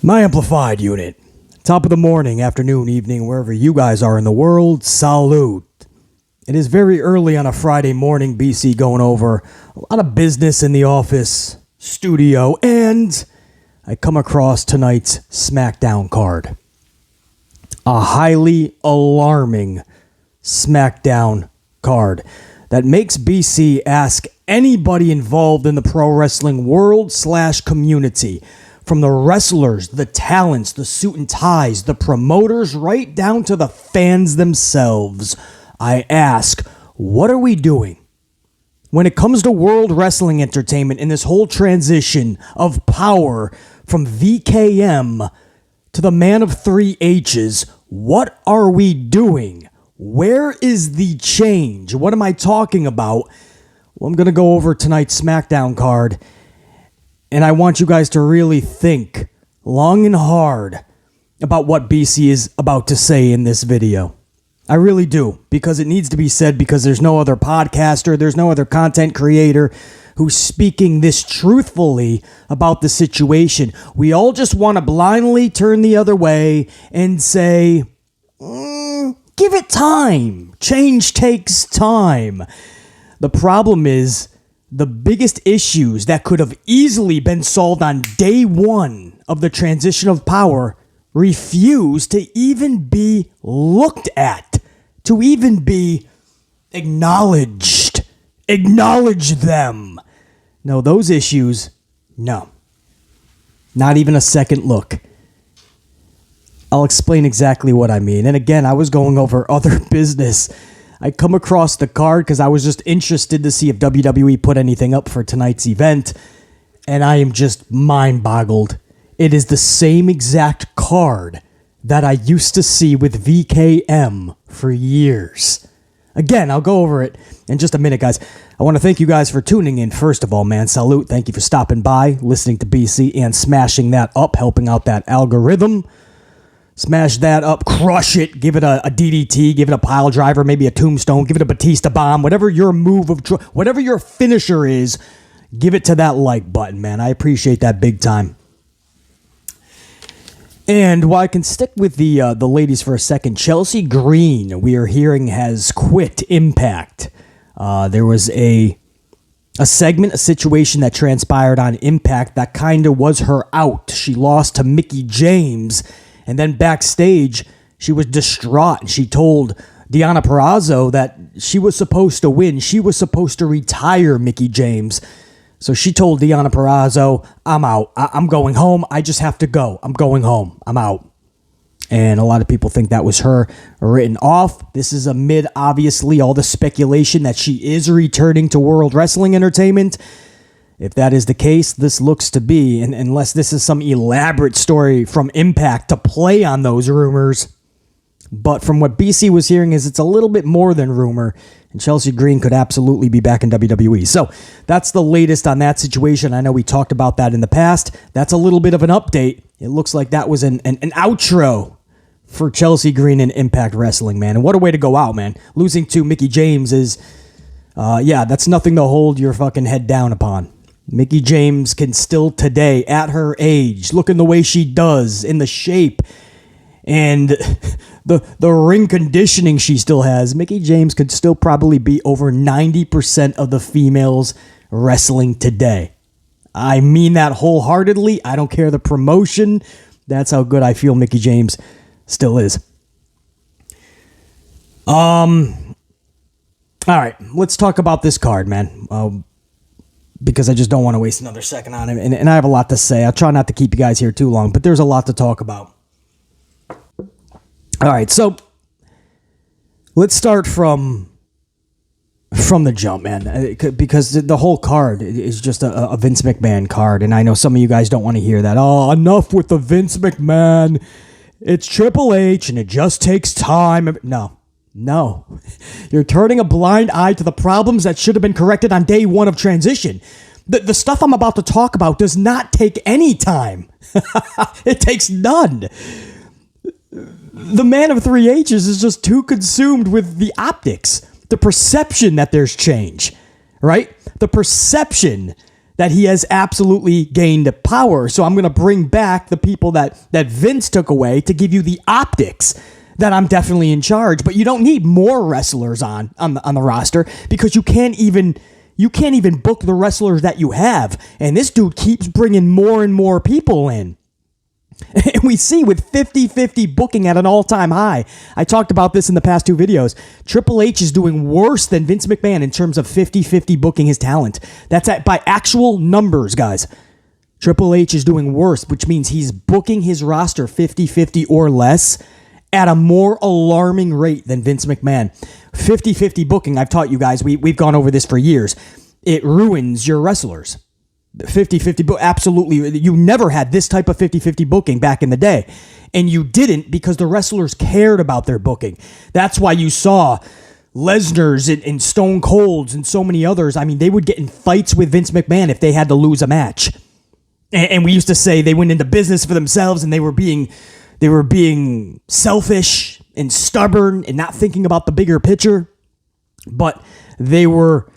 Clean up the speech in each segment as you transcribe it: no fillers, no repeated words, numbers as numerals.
My amplified unit. Top of the morning, afternoon, evening, wherever you guys are in the world, salute. It is very early on a Friday morning, BC going over a lot of business in the office, studio, and I come across tonight's Smackdown card. A highly alarming Smackdown card that makes BC ask anybody involved in the pro wrestling world / community, from the wrestlers, the talents, the suit and ties, the promoters, right down to the fans themselves. I ask, what are we doing? When it comes to world wrestling entertainment in this whole transition of power from VKM to the man of three H's, what are we doing? Where is the change? What am I talking about? Well, I'm going to go over tonight's SmackDown card, and I want you guys to really think long and hard about what BC is about to say in this video. I really do, because it needs to be said, because there's no other podcaster, there's no other content creator who's speaking this truthfully about the situation. We all just want to blindly turn the other way and say, give it time. Change takes time. The problem is, the biggest issues that could have easily been solved on day one of the transition of power refuse to even be looked at, to even be acknowledged. Acknowledge them. No, those issues, no. Not even a second look. I'll explain exactly what I mean. And again, I was going over other business. I come across the card because I was just interested to see if WWE put anything up for tonight's event, and I am just mind-boggled. It is the same exact card that I used to see with VKM for years. Again, I'll go over it in just a minute, guys. I want to thank you guys for tuning in. First of all, man, salute. Thank you for stopping by, listening to BC, and smashing that up, helping out that algorithm. Smash that up, crush it, give it a DDT, give it a pile driver, maybe a tombstone, give it a Batista bomb, whatever your move of whatever your finisher is, give it to that like button, man. I appreciate that big time. And while I can stick with the ladies for a second, Chelsea Green, we are hearing, has quit Impact. There was a segment, a situation that transpired on Impact that kind of was her out. She lost to Mickie James. And then backstage, she was distraught, and she told Deonna Purrazzo that she was supposed to win. She was supposed to retire Mickie James. So she told Deonna Purrazzo, I'm out. I'm going home. I just have to go. I'm going home. I'm out. And a lot of people think that was her written off. This is amid, obviously, all the speculation that she is returning to World Wrestling Entertainment. If that is the case, this looks to be, and unless this is some elaborate story from Impact to play on those rumors. But from what BC was hearing is it's a little bit more than rumor, and Chelsea Green could absolutely be back in WWE. So that's the latest on that situation. I know we talked about that in the past. That's a little bit of an update. It looks like that was an outro for Chelsea Green in Impact Wrestling, man. And what a way to go out, man. Losing to Mickie James is, that's nothing to hold your fucking head down upon. Mickie James can still today, at her age, looking the way she does, in the shape, and the ring conditioning she still has, Mickie James could still probably be over 90% of the females wrestling today. I mean that wholeheartedly. I don't care the promotion. That's how good I feel Mickie James still is. All right, let's talk about this card, man. Because I just don't want to waste another second on it. And I have a lot to say. I'll try not to keep you guys here too long, but there's a lot to talk about. All right, so let's start from the jump, man. Because the whole card is just a Vince McMahon card. And I know some of you guys don't want to hear that. Oh, enough with the Vince McMahon. It's Triple H and it just takes time. No, you're turning a blind eye to the problems that should have been corrected on day one of transition. The stuff I'm about to talk about does not take any time. It takes none. The man of three H's is just too consumed with the optics, the perception that there's change, right? The perception that he has absolutely gained power. So I'm going to bring back the people that Vince took away to give you the optics that I'm definitely in charge. But you don't need more wrestlers on the roster because you can't even book the wrestlers that you have. And this dude keeps bringing more and more people in. And we see with 50-50 booking at an all-time high. I talked about this in the past 2 videos. Triple H is doing worse than Vince McMahon in terms of 50-50 booking his talent. That's by actual numbers, guys. Triple H is doing worse, which means he's booking his roster 50-50 or less at a more alarming rate than Vince McMahon. 50-50 booking, I've taught you guys, we've gone over this for years. It ruins your wrestlers. 50-50 absolutely. You never had this type of 50-50 booking back in the day. And you didn't because the wrestlers cared about their booking. That's why you saw Lesnar's and Stone Cold's and so many others. I mean, they would get in fights with Vince McMahon if they had to lose a match. And we used to say they went into business for themselves and they were being selfish and stubborn and not thinking about the bigger picture. But they were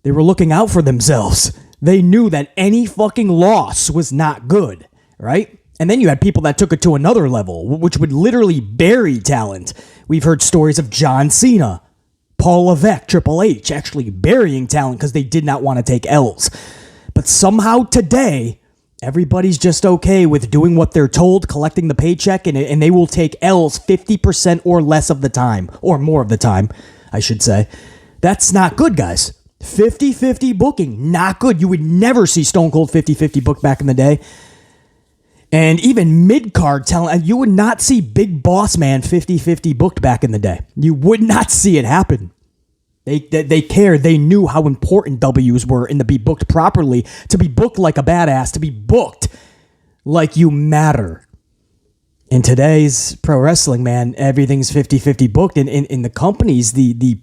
looking out for themselves. They knew that any fucking loss was not good, right? And then you had people that took it to another level, which would literally bury talent. We've heard stories of John Cena, Paul Levesque, Triple H actually burying talent because they did not want to take L's. But somehow today, everybody's just okay with doing what they're told, collecting the paycheck, and they will take L's 50% or less of the time, or more of the time, I should say. That's not good, guys. 50-50 booking, not good. You would never see Stone Cold 50-50 booked back in the day. And even mid-card talent, you would not see Big Boss Man 50-50 booked back in the day. You would not see it happen. They cared. They knew how important W's were and to be booked properly, to be booked like a badass, to be booked like you matter. In today's pro wrestling, man, everything's 50-50 booked. And in the companies, the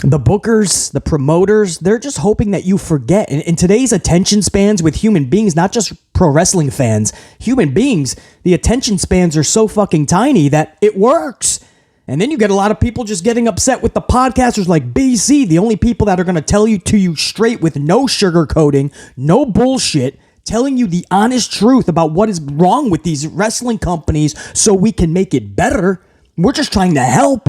bookers, the promoters, they're just hoping that you forget. In today's attention spans with human beings, not just pro wrestling fans, human beings, the attention spans are so fucking tiny that it works. And then you get a lot of people just getting upset with the podcasters like BC, the only people that are going to tell you straight with no sugarcoating, no bullshit, telling you the honest truth about what is wrong with these wrestling companies so we can make it better. We're just trying to help.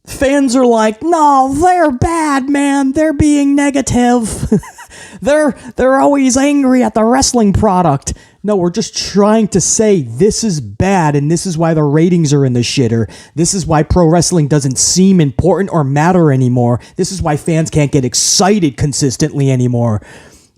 Fans are like, no, they're bad, man. They're being negative. They're always angry at the wrestling product. No, we're just trying to say this is bad, and this is why the ratings are in the shitter. This is why pro wrestling doesn't seem important or matter anymore. This is why fans can't get excited consistently anymore.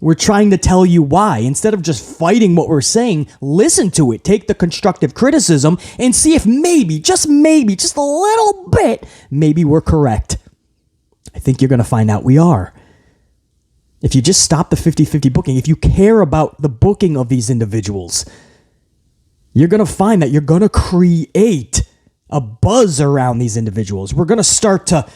We're trying to tell you why. Instead of just fighting what we're saying, listen to it. Take the constructive criticism and see if maybe, just a little bit, maybe we're correct. I think you're going to find out we are. If you just stop the 50-50 booking, if you care about the booking of these individuals, you're going to find that you're going to create a buzz around these individuals. We're going to start to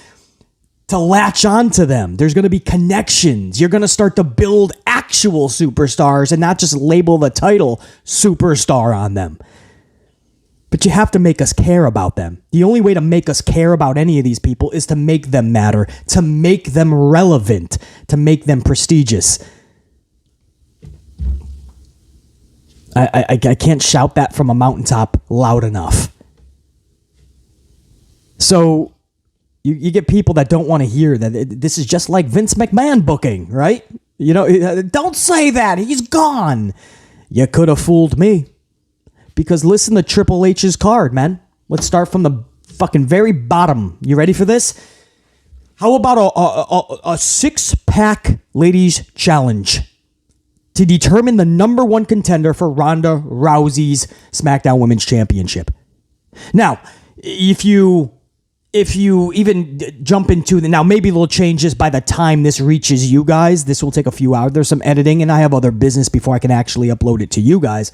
latch on to them. There's going to be connections. You're going to start to build actual superstars and not just label the title superstar on them. But you have to make us care about them. The only way to make us care about any of these people is to make them matter, to make them relevant, to make them prestigious. I can't shout that from a mountaintop loud enough. So you get people that don't want to hear that this is just like Vince McMahon booking, right? You know, don't say that. He's gone. You could have fooled me. Because listen to Triple H's card, man. Let's start from the fucking very bottom. You ready for this? How about a 6-pack ladies challenge to determine the number 1 contender for Ronda Rousey's SmackDown Women's Championship? Now, if you even jump into now maybe they'll change this by the time this reaches you guys. This will take a few hours. There's some editing, and I have other business before I can actually upload it to you guys.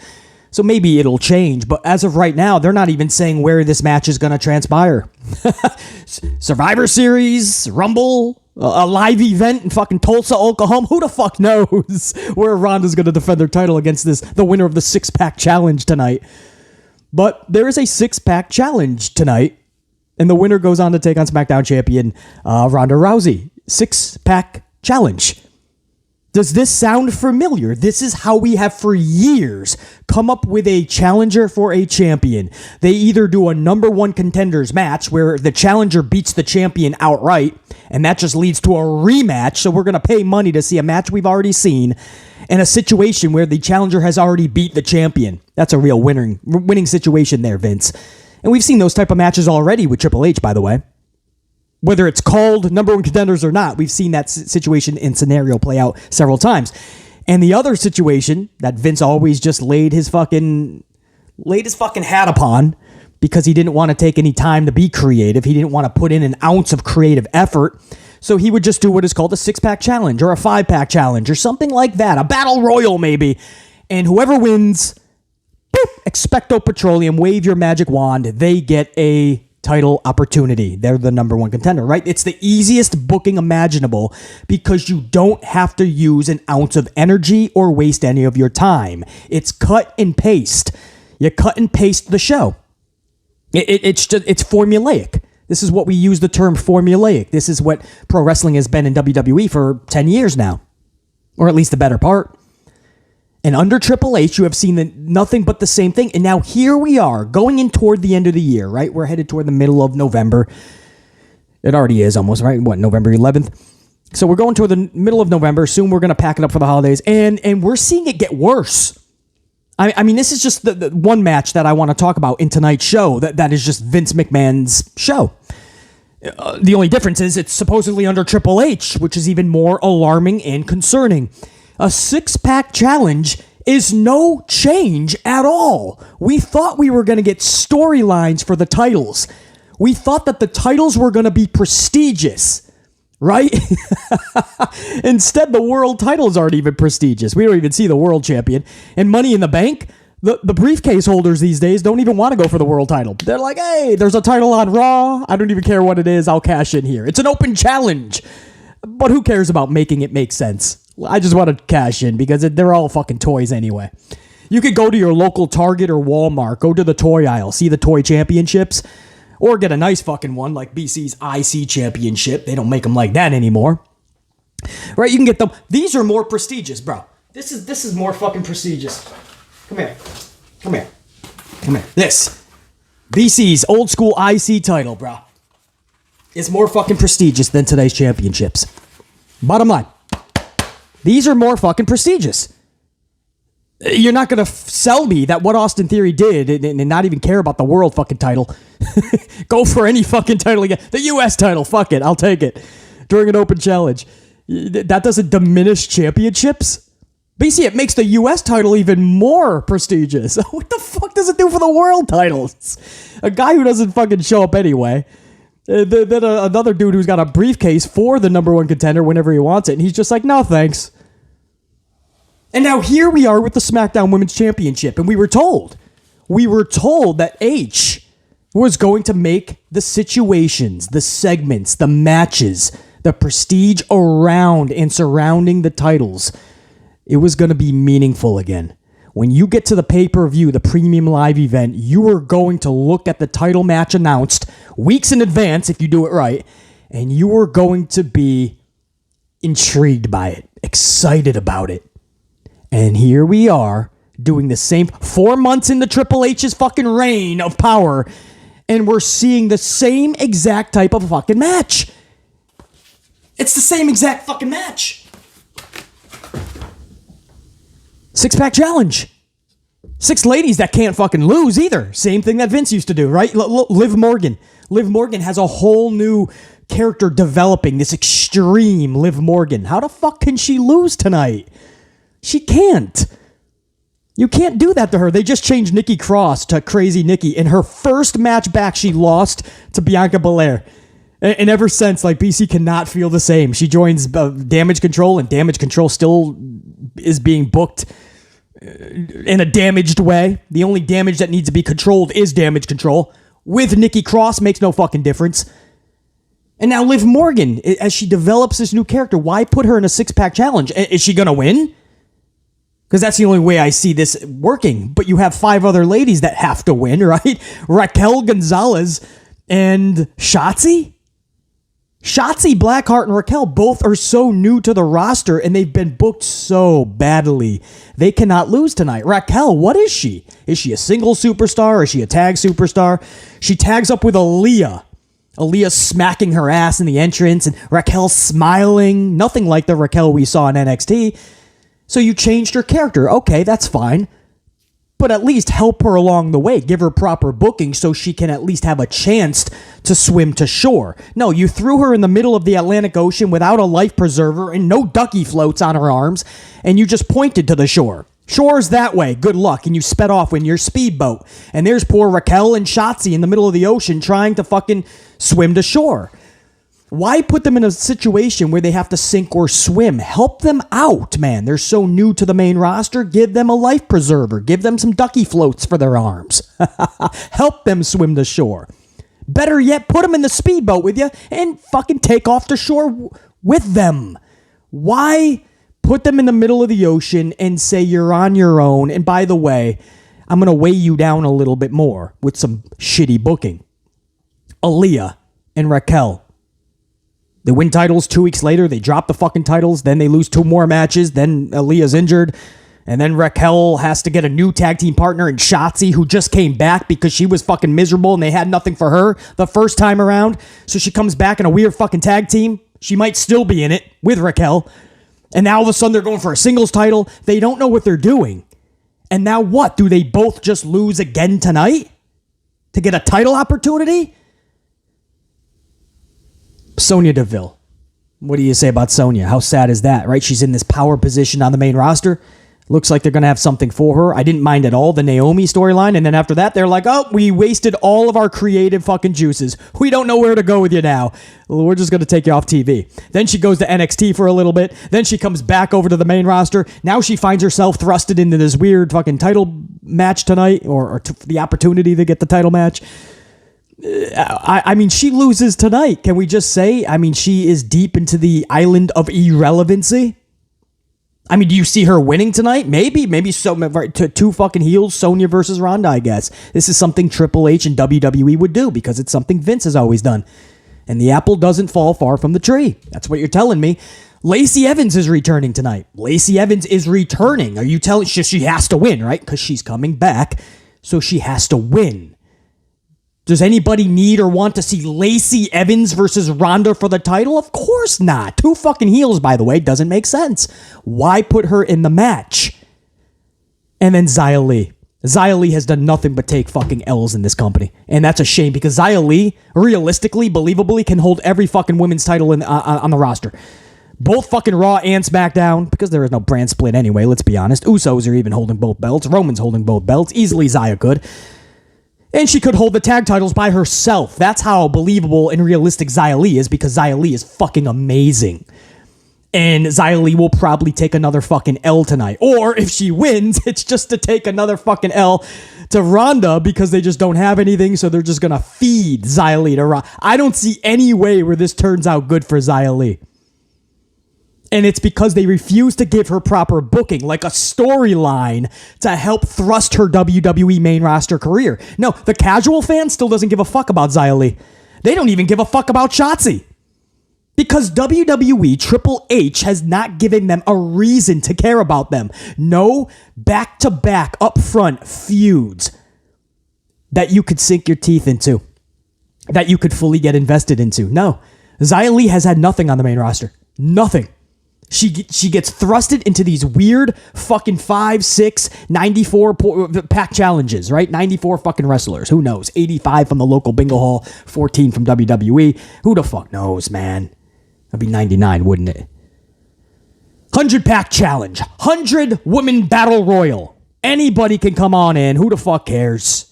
So maybe it'll change, but as of right now, they're not even saying where this match is going to transpire. Survivor Series, Rumble, a live event in fucking Tulsa, Oklahoma. Who the fuck knows where Ronda's going to defend their title against the winner of the 6-pack challenge tonight. But there is a 6-pack challenge tonight, and the winner goes on to take on SmackDown champion Ronda Rousey. 6-pack challenge. Does this sound familiar? This is how we have for years come up with a challenger for a champion. They either do a number one contenders match where the challenger beats the champion outright, and that just leads to a rematch, so we're going to pay money to see a match we've already seen, and a situation where the challenger has already beat the champion. That's a real winning situation there, Vince. And we've seen those type of matches already with Triple H, by the way. Whether it's called number one contenders or not, we've seen that situation and scenario play out several times. And the other situation that Vince always just laid his fucking hat upon because he didn't want to take any time to be creative. He didn't want to put in an ounce of creative effort. So he would just do what is called a 6-pack challenge or a 5-pack challenge or something like that. A battle royal maybe. And whoever wins, boop, expecto petroleum, wave your magic wand. They get a title opportunity. They're the number one contender, right? It's the easiest booking imaginable because you don't have to use an ounce of energy or waste any of your time. It's cut and paste. You cut and paste the show. It's formulaic. This is what we use the term formulaic. This is what pro wrestling has been in WWE for 10 years now, or at least the better part. And under Triple H, you have seen nothing but the same thing. And now here we are, going in toward the end of the year, right? We're headed toward the middle of November. It already is almost, right? What, November 11th? So we're going toward the middle of November. Soon we're going to pack it up for the holidays. And we're seeing it get worse. I mean, this is just the one match that I want to talk about in tonight's show. That is just Vince McMahon's show. The only difference is it's supposedly under Triple H, which is even more alarming and concerning. A 6-pack challenge is no change at all. We thought we were going to get storylines for the titles. We thought that the titles were going to be prestigious, right? Instead, the world titles aren't even prestigious. We don't even see the world champion. And Money in the Bank, the briefcase holders these days don't even want to go for the world title. They're like, hey, there's a title on Raw. I don't even care what it is. I'll cash in here. It's an open challenge. But who cares about making it make sense? I just want to cash in because they're all fucking toys anyway. You could go to your local Target or Walmart, go to the toy aisle, see the toy championships, or get a nice fucking one like BC's IC championship. They don't make them like that anymore. Right? You can get them. These are more prestigious, bro. This is more fucking prestigious. Come here. This. BC's old school IC title, bro. Is more fucking prestigious than today's championships. Bottom line. These are more fucking prestigious. You're not going to sell me that what Austin Theory did and not even care about the world fucking title. Go for any fucking title again. The U.S. title, fuck it, I'll take it. During an open challenge. That doesn't diminish championships. BC, it makes the U.S. title even more prestigious. What the fuck does it do for the world titles? A guy who doesn't fucking show up anyway. Then another dude who's got a briefcase for the number one contender whenever he wants it, and he's just like, no thanks. And now here we are with the SmackDown Women's Championship, and we were told that H was going to make the situations, the segments, the matches, the prestige around and surrounding the titles, it was going to be meaningful again. When you get to the pay-per-view, the premium live event, you are going to look at the title match announced weeks in advance if you do it right, and you are going to be intrigued by it, excited about it. And here we are doing the same 4 months into Triple H's fucking reign of power, and we're seeing the same exact type of fucking match. It's the same exact fucking match. 6-pack challenge. 6 ladies that can't fucking lose either. Same thing that Vince used to do, right? Liv Morgan. Liv Morgan has a whole new character developing, this extreme Liv Morgan. How the fuck can she lose tonight? She can't. You can't do that to her. They just changed Nikki Cross to Crazy Nikki. In her first match back, she lost to Bianca Belair. And ever since, like, BC cannot feel the same. She joins Damage Control, and Damage Control still is being booked in a damaged way. The only damage that needs to be controlled is Damage Control. With Nikki Cross, makes no fucking difference. And now Liv Morgan, as she develops this new character, why put her in a 6-pack challenge? Is she going to win? Because that's the only way I see this working. But you have 5 other ladies that have to win, right? Raquel Gonzalez and Shotzi? Shotzi Blackheart and Raquel both are so new to the roster and they've been booked so badly. They cannot lose tonight. Raquel, what is she? Is she a single superstar? Is she a tag superstar? She tags up with Aaliyah. Aaliyah smacking her ass in the entrance and Raquel smiling. Nothing like the Raquel we saw in NXT. So you changed her character. Okay, that's fine. But at least help her along the way. Give her proper booking so she can at least have a chance to swim to shore. No, you threw her in the middle of the Atlantic Ocean without a life preserver and no ducky floats on her arms, and you just pointed to the shore. Shore's that way. Good luck. And you sped off in your speedboat. And there's poor Raquel and Shotzi in the middle of the ocean trying to fucking swim to shore. Why put them in a situation where they have to sink or swim? Help them out, man. They're so new to the main roster. Give them a life preserver. Give them some ducky floats for their arms. Help them swim to shore. Better yet, put them in the speedboat with you and fucking take off to shore with them. Why put them in the middle of the ocean and say you're on your own? And by the way, I'm going to weigh you down a little bit more with some shitty booking. Aaliyah and Raquel. They win titles 2 weeks later. They drop the fucking titles. Then they lose 2 more matches. Then Aaliyah's injured. And then Raquel has to get a new tag team partner in Shotzi, who just came back because she was fucking miserable and they had nothing for her the first time around. So she comes back in a weird fucking tag team. She might still be in it with Raquel. And now all of a sudden they're going for a singles title. They don't know what they're doing. And now what? Do they both just lose again tonight to get a title opportunity? Sonya Deville. What do you say about Sonya? How sad is that, right? She's in this power position on the main roster. Looks like they're going to have something for her. I didn't mind at all the Naomi storyline. And then after that, they're like, oh, we wasted all of our creative fucking juices. We don't know where to go with you now. We're just going to take you off TV. Then she goes to NXT for a little bit. Then she comes back over to the main roster. Now she finds herself thrusted into this weird fucking title match tonight, or the opportunity to get the title match. I mean, she loses tonight. Can we just say, I mean, she is deep into the island of irrelevancy? I mean, do you see her winning tonight? Maybe so. Two fucking heels, Sonya versus Ronda, I guess. This is something Triple H and WWE would do because it's something Vince has always done. And the apple doesn't fall far from the tree. That's what you're telling me. Lacey Evans is returning tonight. Lacey Evans is returning. Are you telling she has to win, right? Because she's coming back, so she has to win. Does anybody need or want to see Lacey Evans versus Ronda for the title? Of course not. 2 fucking heels, by the way. Doesn't make sense. Why put her in the match? And then Xia Li. Xia Li has done nothing but take fucking L's in this company. And that's a shame because Xia Li, realistically, believably, can hold every fucking women's title on the roster. Both fucking Raw and SmackDown, because there is no brand split anyway, let's be honest. Usos are even holding both belts. Roman's holding both belts. Easily Xia could. And she could hold the tag titles by herself. That's how believable and realistic Xia Li is, because Xia Li is fucking amazing. And Xia Li will probably take another fucking L tonight. Or if she wins, it's just to take another fucking L to Ronda because they just don't have anything, so they're just going to feed Xia Li to Ronda. I don't see any way where this turns out good for Xia Li. And it's because they refuse to give her proper booking, like a storyline to help thrust her WWE main roster career. No, the casual fan still doesn't give a fuck about Xia Li. They don't even give a fuck about Shotzi. Because WWE Triple H has not given them a reason to care about them. No back-to-back, up-front feuds that you could sink your teeth into, that you could fully get invested into. No, Xia Li has had nothing on the main roster. Nothing. She gets thrusted into these weird fucking 5, 6, 94 pack challenges, right? 94 fucking wrestlers. Who knows? 85 from the local bingo hall, 14 from WWE. Who the fuck knows, man? That'd be 99, wouldn't it? 100 pack challenge. 100 women battle royal. Anybody can come on in. Who the fuck cares?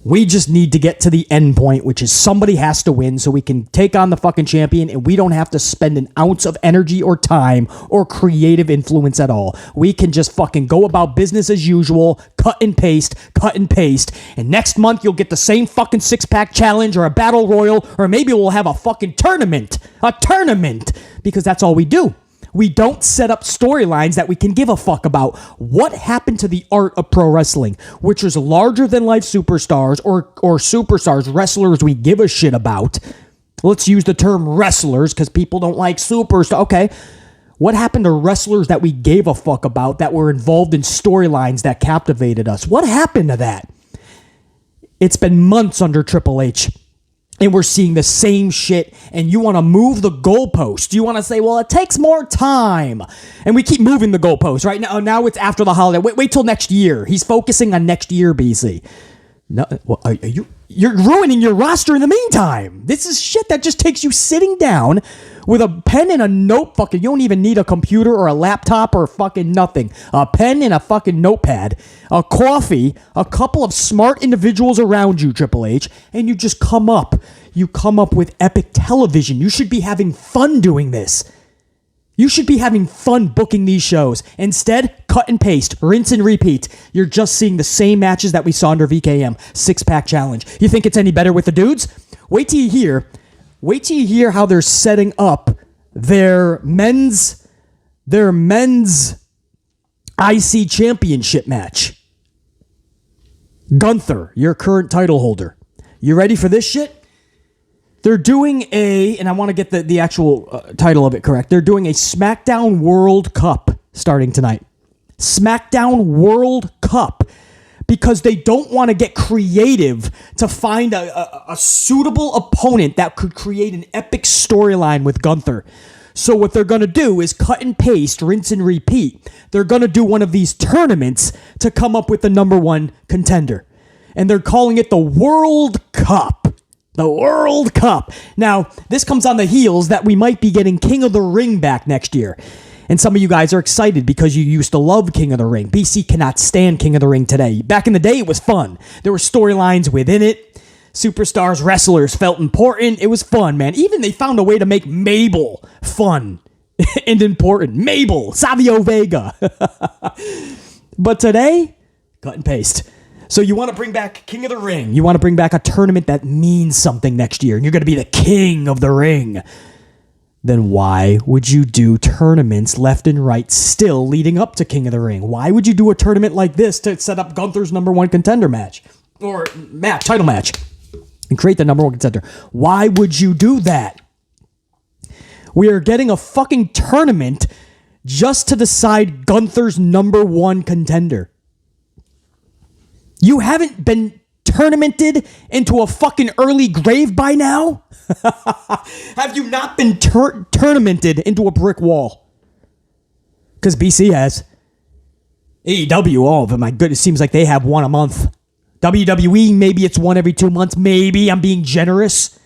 We just need to get to the end point, which is somebody has to win so we can take on the fucking champion and we don't have to spend an ounce of energy or time or creative influence at all. We can just fucking go about business as usual, cut and paste, and next month you'll get the same fucking 6-pack challenge or a battle royal, or maybe we'll have a fucking tournament. A tournament! Because that's all we do. We don't set up storylines that we can give a fuck about. What happened to the art of pro wrestling, which is larger than life superstars or superstars, wrestlers we give a shit about, Let's use the term wrestlers because people don't like superstars. Okay. What happened to wrestlers that we gave a fuck about, that were involved in storylines that captivated us? What happened to that? It's been months under Triple H, and we're seeing the same shit, and you want to move the goalpost. You want to say, well, it takes more time. And we keep moving the goalpost, right? Now it's after the holiday. Wait till next year. He's focusing on next year, BC. No, well, you're ruining your roster in the meantime. This is shit that just takes you sitting down with a pen and a note. Fucking, you don't even need a computer or a laptop or fucking nothing. A pen and a fucking notepad, a coffee, a couple of smart individuals around you, Triple H, and you just come up. You come up with epic television. You should be having fun doing this. You should be having fun booking these shows. Instead, cut and paste, rinse and repeat. You're just seeing the same matches that we saw under VKM. 6-pack challenge. You think it's any better with the dudes? Wait till you hear how they're setting up their men's IC championship match. Gunther, your current title holder. You ready for this shit? They're doing and I want to get the actual title of it correct. They're doing a Smackdown World Cup starting tonight. Smackdown World Cup. Because they don't want to get creative to find a suitable opponent that could create an epic storyline with Gunther. So what they're going to do is cut and paste, rinse and repeat. They're going to do one of these tournaments to come up with the number one contender. And they're calling it the World Cup. The World Cup. Now, this comes on the heels that we might be getting King of the Ring back next year. And some of you guys are excited because you used to love King of the Ring. BC cannot stand King of the Ring today. Back in the day, it was fun. There were storylines within it. Superstars, wrestlers felt important. It was fun, man. Even they found a way to make Mabel fun and important. Mabel, Savio Vega. But today, cut and paste. So you want to bring back King of the Ring. You want to bring back a tournament that means something next year. And you're going to be the King of the Ring. Then why would you do tournaments left and right still leading up to King of the Ring? Why would you do a tournament like this to set up Gunther's number one contender match? Or title match. And create the number one contender. Why would you do that? We are getting a fucking tournament just to decide Gunther's number one contender. You haven't been tournamented into a fucking early grave by now? Have you not been tournamented into a brick wall? Because BC has. AEW, all of them, my goodness, seems like they have one a month. WWE, maybe it's one every 2 months. Maybe I'm being generous.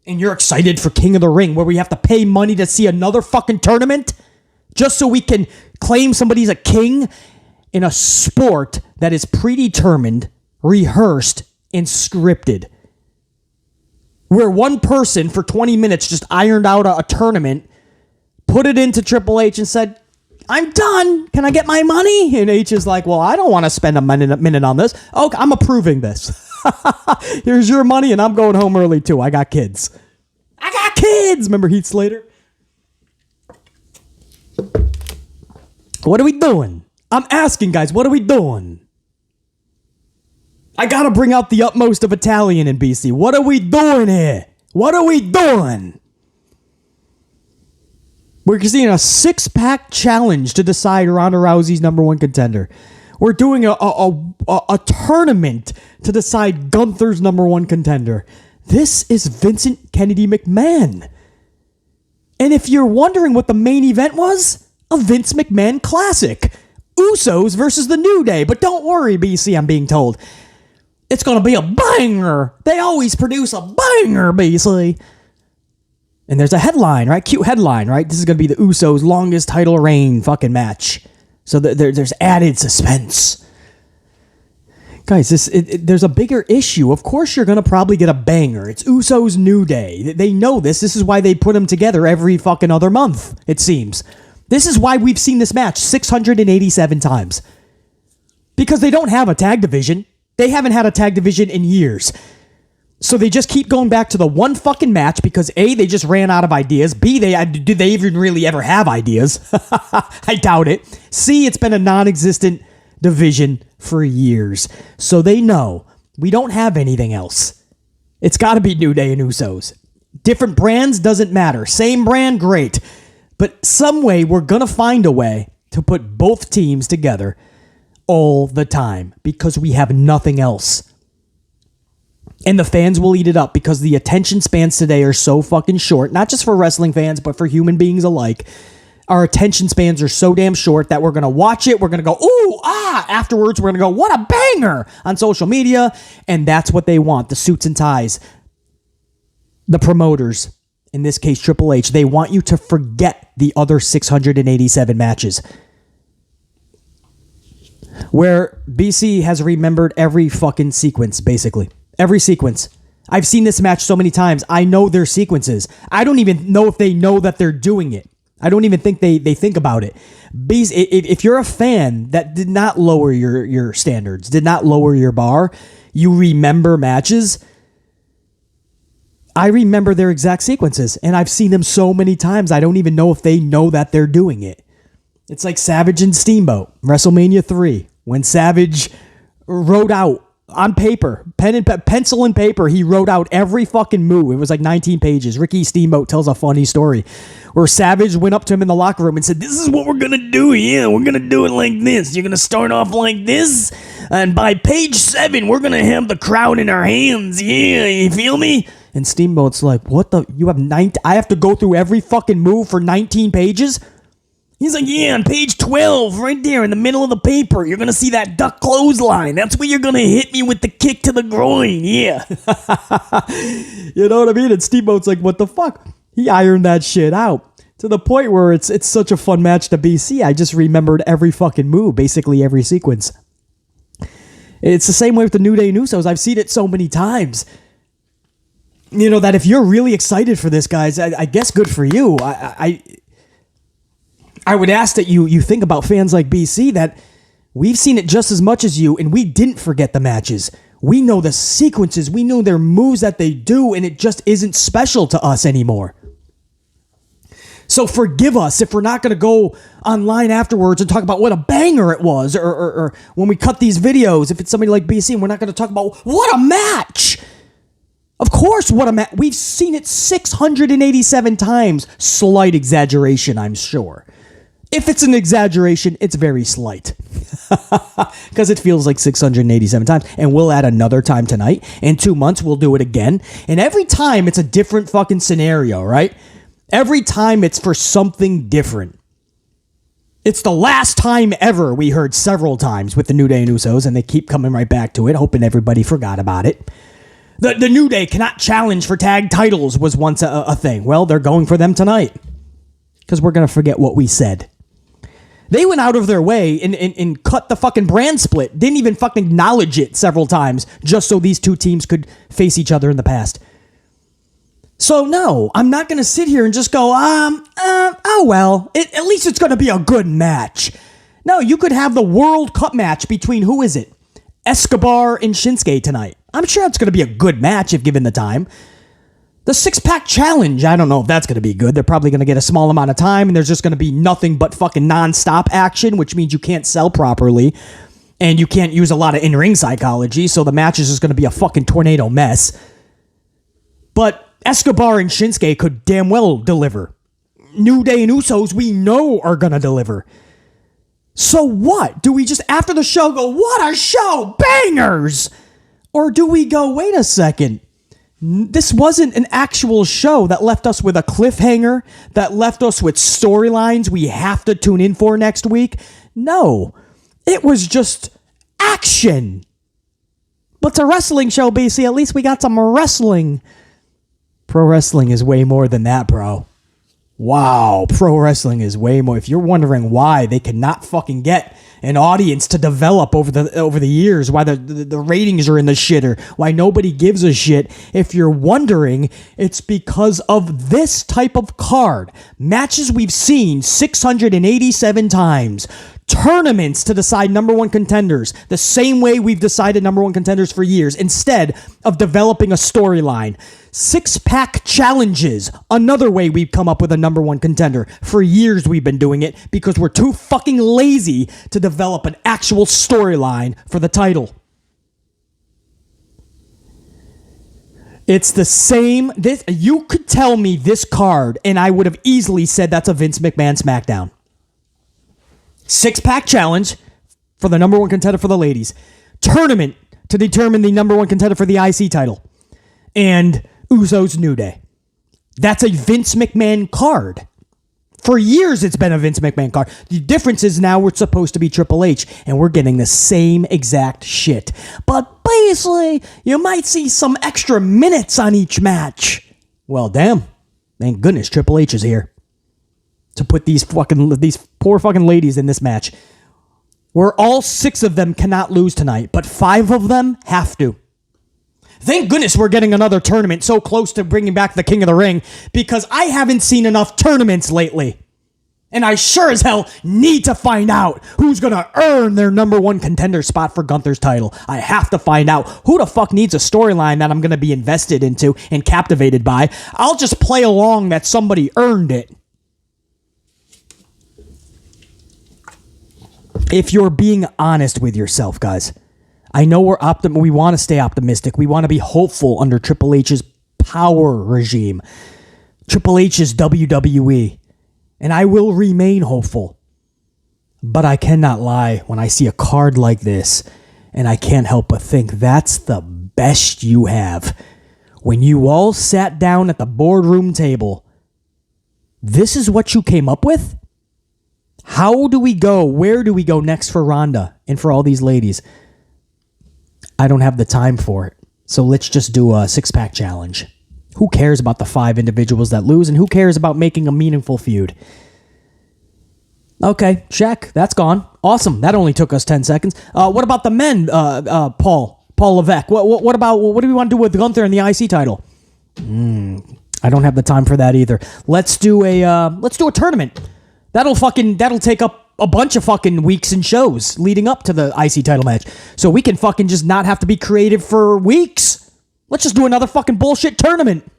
And you're excited for King of the Ring, where we have to pay money to see another fucking tournament? Just so we can claim somebody's a king? In a sport that is predetermined, rehearsed, and scripted. Where one person for 20 minutes just ironed out a tournament, put it into Triple H and said, I'm done. Can I get my money? And H is like, well, I don't want to spend a minute on this. Okay, I'm approving this. Here's your money, and I'm going home early too. I got kids. Remember Heath Slater? What are we doing? I'm asking, guys, what are we doing? I gotta bring out the utmost of Italian in BC. What are we doing here? What are we doing? We're seeing a 6-pack challenge to decide Ronda Rousey's number one contender. We're doing a tournament to decide Gunther's number one contender. This is Vincent Kennedy McMahon. And if you're wondering what the main event was, a Vince McMahon classic. Usos versus the New Day. But don't worry, BC, I'm being told. It's going to be a banger. They always produce a banger, BC. And there's a headline, right? Cute headline, right? This is going to be the Usos' longest title reign fucking match. So there's added suspense. Guys, there's a bigger issue. Of course you're going to probably get a banger. It's Usos' New Day. They know this. This is why they put them together every fucking other month, it seems. This is why we've seen this match 687 times. Because they don't have a tag division. They haven't had a tag division in years. So they just keep going back to the one fucking match because A, they just ran out of ideas. B, do they even really ever have ideas? I doubt it. C, it's been a non-existent division for years. So they know we don't have anything else. It's got to be New Day and Usos. Different brands, doesn't matter. Same brand, great. But some way, we're going to find a way to put both teams together all the time because we have nothing else. And the fans will eat it up because the attention spans today are so fucking short, not just for wrestling fans, but for human beings alike. Our attention spans are so damn short that we're going to watch it. We're going to go, ooh, ah. Afterwards, we're going to go, what a banger on social media. And that's what they want, the suits and ties. The promoters, in this case, Triple H, they want you to forget the other 687 matches. Where BC has remembered every fucking sequence, basically. Every sequence. I've seen this match so many times. I know their sequences. I don't even know if they know that they're doing it. I don't even think they think about it. If you're a fan that did not lower your standards, did not lower your bar, you remember matches. I remember their exact sequences, and I've seen them so many times, I don't even know if they know that they're doing it. It's like Savage and Steamboat, WrestleMania 3, when Savage wrote out on paper, pencil and paper, he wrote out every fucking move. It was like 19 pages. Ricky Steamboat tells a funny story where Savage went up to him in the locker room and said, this is what we're going to do. Yeah, we're going to do it like this. You're going to start off like this. And by page 7, we're going to have the crowd in our hands. Yeah, you feel me? And Steamboat's like, what the? You have 9? I have to go through every fucking move for 19 pages? He's like, yeah, on page 12, right there in the middle of the paper, you're going to see that duck clothesline. That's where you're going to hit me with the kick to the groin. Yeah. You know what I mean? And Steamboat's like, what the fuck? He ironed that shit out to the point where it's such a fun match to BC. I just remembered every fucking move, basically every sequence. It's the same way with the New Day and Usos. I've seen it so many times. You know, that if you're really excited for this, guys, I guess good for you. I would ask that you think about fans like BC, that we've seen it just as much as you, and we didn't forget the matches. We know the sequences. We know their moves that they do, and it just isn't special to us anymore. So forgive us if we're not going to go online afterwards and talk about what a banger it was, or when we cut these videos, if it's somebody like BC, and we're not going to talk about what a match. Of course, what a match. We've seen it 687 times. Slight exaggeration, I'm sure. If it's an exaggeration, it's very slight. Because it feels like 687 times. And we'll add another time tonight. In 2 months, we'll do it again. And every time, it's a different fucking scenario, right? Every time, it's for something different. It's the last time ever, we heard several times with the New Day and Usos. And they keep coming right back to it, hoping everybody forgot about it. The New Day cannot challenge for tag titles was once a thing. Well, they're going for them tonight. Because we're going to forget what we said. They went out of their way and cut the fucking brand split. Didn't even fucking acknowledge it several times just so these two teams could face each other in the past. So no, I'm not going to sit here and just go, oh well, at least it's going to be a good match. No, you could have the World Cup match between, who is it? Escobar and Shinsuke tonight. I'm sure it's going to be a good match if given the time. The 6-pack challenge, I don't know if that's going to be good. They're probably going to get a small amount of time, and there's just going to be nothing but fucking non-stop action, which means you can't sell properly, and you can't use a lot of in-ring psychology, so the match is just going to be a fucking tornado mess. But Escobar and Shinsuke could damn well deliver. New Day and Usos, we know, are going to deliver. So what? Do we just, after the show, go, what a show, bangers? Or do we go, wait a second, this wasn't an actual show that left us with a cliffhanger, that left us with storylines we have to tune in for next week? No, it was just action. But it's a wrestling show, BC. At least we got some wrestling. Pro wrestling is way more than that, bro. Wow, pro wrestling is way more. If you're wondering why they cannot fucking get an audience to develop over the years, why the ratings are in the shitter, why nobody gives a shit, if you're wondering, it's because of this type of card. Matches we've seen 687 times. Tournaments to decide number one contenders, the same way we've decided number one contenders for years, instead of developing a storyline. 6-pack challenges, another way we've come up with a number one contender. For years we've been doing it because we're too fucking lazy to develop an actual storyline for the title. It's the same. This you could tell me this card, and I would have easily said that's a Vince McMahon SmackDown. 6-pack challenge for the number one contender for the ladies. Tournament to determine the number one contender for the IC title. And Usos New Day. That's a Vince McMahon card. For years, it's been a Vince McMahon card. The difference is now we're supposed to be Triple H, and we're getting the same exact shit. But basically, you might see some extra minutes on each match. Well, damn. Thank goodness Triple H is here to put these poor fucking ladies in this match, where all 6 of them cannot lose tonight, but 5 of them have to. Thank goodness we're getting another tournament so close to bringing back the King of the Ring, because I haven't seen enough tournaments lately. And I sure as hell need to find out who's going to earn their number one contender spot for Gunther's title. I have to find out who the fuck needs a storyline that I'm going to be invested into and captivated by. I'll just play along that somebody earned it. If you're being honest with yourself, guys, I know we want to stay optimistic. We want to be hopeful under Triple H's power regime. Triple H's WWE. And I will remain hopeful. But I cannot lie when I see a card like this, and I can't help but think that's the best you have. When you all sat down at the boardroom table, this is what you came up with? How do we go? Where do we go next for Ronda and for all these ladies? I don't have the time for it. So let's just do a 6-pack challenge. Who cares about the 5 individuals that lose, and who cares about making a meaningful feud? Okay, check. That's gone. Awesome. That only took us 10 seconds. What about the men, Paul Levesque? What do we want to do with Gunther and the IC title? I don't have the time for that either. Let's do a tournament. That'll take up a bunch of fucking weeks and shows leading up to the IC title match. So we can fucking just not have to be creative for weeks. Let's just do another fucking bullshit tournament.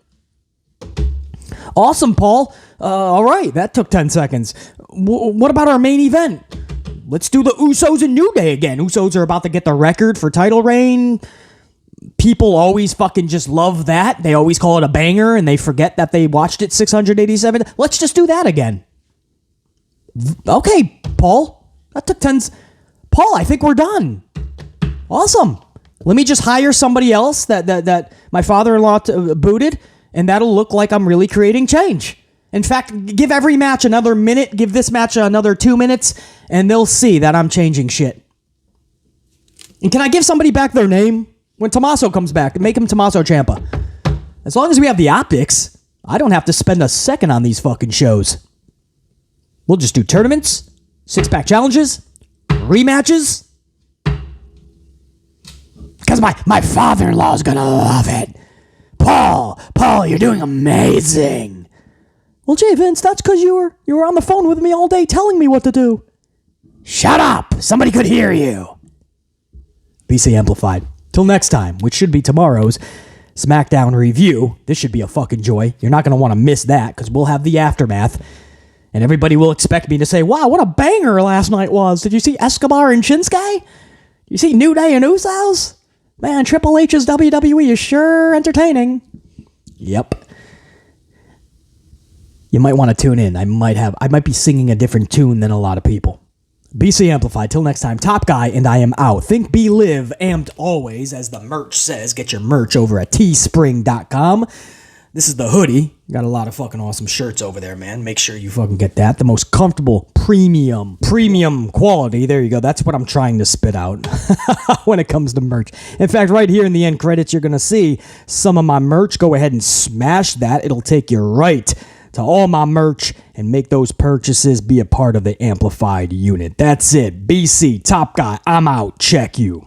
Awesome, Paul. All right, that took 10 seconds. What about our main event? Let's do the Usos and New Day again. Usos are about to get the record for title reign. People always fucking just love that. They always call it a banger, and they forget that they watched it 687. Let's just do that again. Okay, Paul. That took 10. Paul, I think we're done. Awesome. Let me just hire somebody else that my father-in-law booted, and that'll look like I'm really creating change. In fact, give every match another minute, give this match another 2 minutes, and they'll see that I'm changing shit. And can I give somebody back their name? When Tommaso comes back, make him Tommaso Ciampa. As long as we have the optics, I don't have to spend a second on these fucking shows. We'll just do tournaments, 6-pack challenges, rematches. Because my father-in-law is going to love it. Paul, you're doing amazing. Well, Jay Vince, that's because you were on the phone with me all day telling me what to do. Shut up. Somebody could hear you. BC Amplified. Till next time, which should be tomorrow's SmackDown review. This should be a fucking joy. You're not going to want to miss that because we'll have the aftermath. And everybody will expect me to say, wow, what a banger last night was. Did you see Escobar and Shinsuke? You see New Day and Usos? Man, Triple H's WWE is sure entertaining. Yep. You might want to tune in. I might be singing a different tune than a lot of people. BC Amplified. Till next time, Top Guy, and I am out. Think, be, live, amped always, as the merch says. Get your merch over at teespring.com. This is the hoodie. Got a lot of fucking awesome shirts over there, man. Make sure you fucking get that. The most comfortable, premium quality. There you go. That's what I'm trying to spit out when it comes to merch. In fact, right here in the end credits, you're going to see some of my merch. Go ahead and smash that. It'll take you right to all my merch and make those purchases be a part of the Amplified unit. That's it. BC, Top Guy, I'm out. Check you.